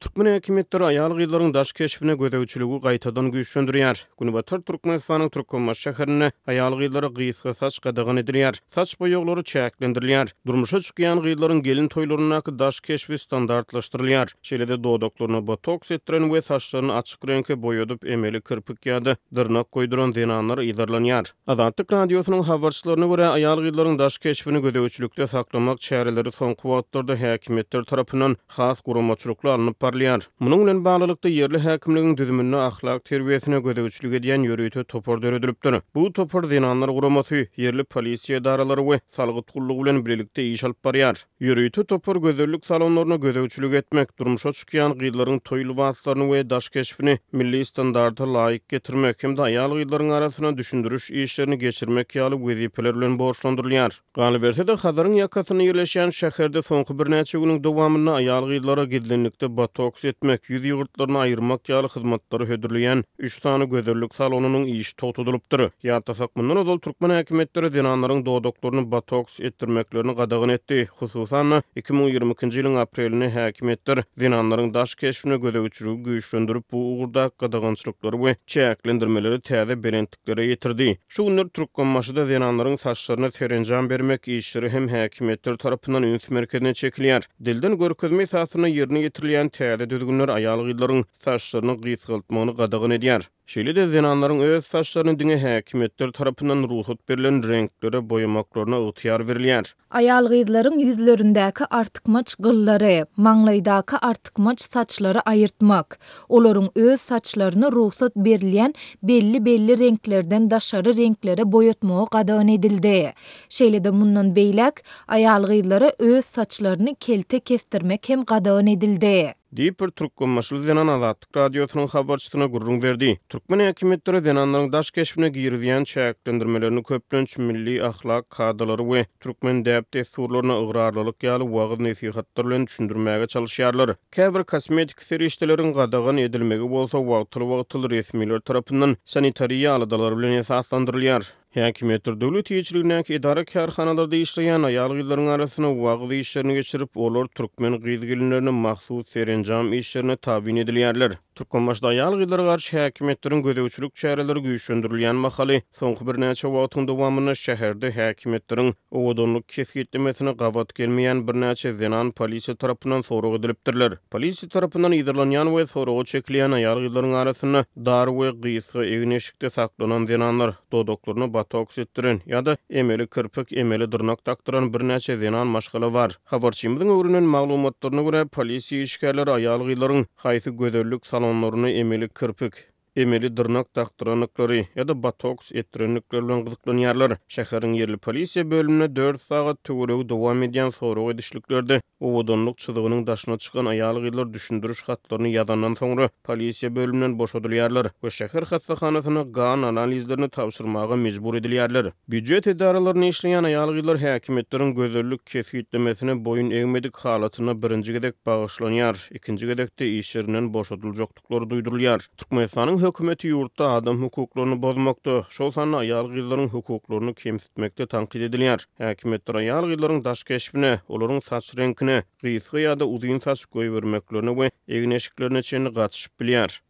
Türkmen häkimetleri aýal gyzlaryň daş keşfine gödäwçiligi gaýtadan güýçlendirýär. Günübatar Türkmenistanyň Türkmenbaş şäherine aýal gyzlary gysga saç gadagan edilýär. Saç boýaglary çäklendirilýär. Durmuşa çykýan gyzlaryň gelin toýlaryna daş keşfi standartlaşdyrylýar. Şeýle-de dodoklaryna botoks etdiren we saçlaryny açyk reňke boýadyp emeli kirpik ýa-da dyrnak goýduran zenanlar ýydarlanýar. Azatlyk radiosynyň habarçylaryna görä aýal gyzlaryň daş keşfini gödäwçilikde saklamak çäreleri soňky wagtlarda häkimetler tarapyndan has guramaçylykly alınıp barylýar. Munyň bilen baglykda yerli häkimligiň düzümine ahlak terbiýesine gödäwçilik edýän ýörüýte topar döredilipdir. Bu topar zenanlar guramasy yerli polisiýa daralary we salgyt gullugy bilen birlikde iş alyp barýar. Ýörüýte topar gözellik salonlaryna gödäwçilik etmek, durmuşa çykýan gyzlaryň toý libaslaryny we daş keşfini milli standarta laýyk getirmek hem-de aýal gyzlaryň arasyna düşündürüş işlerini geçirmek ýaly wezipeler bilen borçlandyrylýar. Galy berse-de Hazaryň ýakasyna ýerleşýän şäherde soňky bir näçe güniň dowamyny aýal gyzlara gizlenlikde botoks etmek, ýüz ýygyrtlaryny aýyrmak ýaly hyzmatlary hödürleýän 3 tany gözellik salonunyň işi totudylypdyr. Ýa-da mundan öňe Türkmen häkimetleri zenanlaryň dodoklaryny botoks etdirmeklerini gadagan etdi. Hususan 2022-nji ýylyň aprelinde häkimetler zenanlaryň daş keşfine gödäwçiligi güýçlendirip bu ugurda gadagançylyklary we çäklendirmeleri täze berentliklere ýetirdi. Şu günler Türkmenbaşyda zenanlaryň saçlaryna terenjam bermek işleri hem häkimetler tarapyndan üns merkezine çekilýär. Dilden görkezme esasyna ýerine ýetirilýän täze düzgünler aýal gyzlaryň saçlaryny gysgaltmagyny gadagan edýär. Şeýle-de zenanlaryň öz saçlaryny diňe häkimetler tarapyndan ruhsat berilen renklere boýamaklaryna ygtyýar berilýär. Aýal gyzlaryň ýüzlerindäki artykmaç gyllary, maňlaýdaky artykmaç saçlary aýyrtmak, olaryň öz saçlaryny ruhsat berilýän belli renklerden daşary renklere boýatmagy gadagan edildi. Şeýle-de mundan beýlek aýal gyzlary öz saçlaryny kelte kestirmek hem gadagan edildi. Diýip bir Türkmenbaşly zenan Azatlyk radiosynyň habarçysyna gurrun berdi. Türkmen häkimetleri zenanlaryň daş keşfine girýän çäklendirmelerini köplenç milli ahlak kadrlary we türkmen däp desturlaryna ıgrarlylyk ýaly wagyz nesihatlar bilen düşündirmäge çalışýarlar. Käbir kosmetik serişdeleriň gadagan edilmegi bolsa wagtly resmiler tarapyndan sanitariýa aladalary bilen esaslandyrylýar. Häkimetler döwlet ýetirligindäki idara karhanalarda işleýän aýal gyzlaryň arasyna wagyz işlerini geçirip olar türkmen gyzgylinlerini mahsus serenjam işlerine tabin edilýärler. Türkmenbaşda aýal gyzlara garşy häkimetleriň gödäwçilik çäreleri güýçlendirilýän mahaly soňky bir näçe wagtyň dowamyny şäherde häkimetleriň owodonlyk kesgitlemesine gawat gelmeýän bir näçe zenan polisiýa tarapyndan sorag edilipdirler. Polisiýa tarapyndan ýydarlanýan we soraga çekilýän aýal gyzlaryň arasyna dar we gysga egneşikde saklanan zenanlar, dodoklaryny botoks etdiren ýa-da emeli kirpik, emeli dyrnak takdyran bir näçe zenan maşgala bar. Habarçymyzyň öwrünen maglumatlaryna görä polisiýa işgärleri aýal gyzlaryň haýsy gözellik salonlaryny emeli kirpik, emeli dyrnak takdyranlyklary ýa-da botoks etdirenlikler bilen gyzyklanýarlar. Şäheriň yerli polisiýa bölümine 4 sagat töweregi dowam edýän sorag edişliklerde owodonlyk çyzygynyň daşyna çykan aýal gyzlar düşündürüş hatlaryny ýazandan soňra polisiýa bölüminden boşadylýarlar we şäher hastahanasyna gan analizlerini tapşyrmaga mejbur edilýärler. Büdjet edaralaryny işleýän aýal gyzlar häkimetleriň gözellik kesgitlemesine boyun egmedik halatyna birinji gedek bagyşlanýar, ikinji gedekde işlerinden boşadyljakdyklary duýdurulýar. Türkmenistanyň hökümeti ýurtda adam hukuklaryny bozmakda, şol sanly aýal gyzlaryň hukuklaryny kemsitmekde tanqid edilýär. Häkimetler aýal gyzlaryň daş keşfine, olaryň saç reňkine, gysga ýa-da uzun saç goýbermeklerine we egneşiklerine çenli gatşyp bilýär.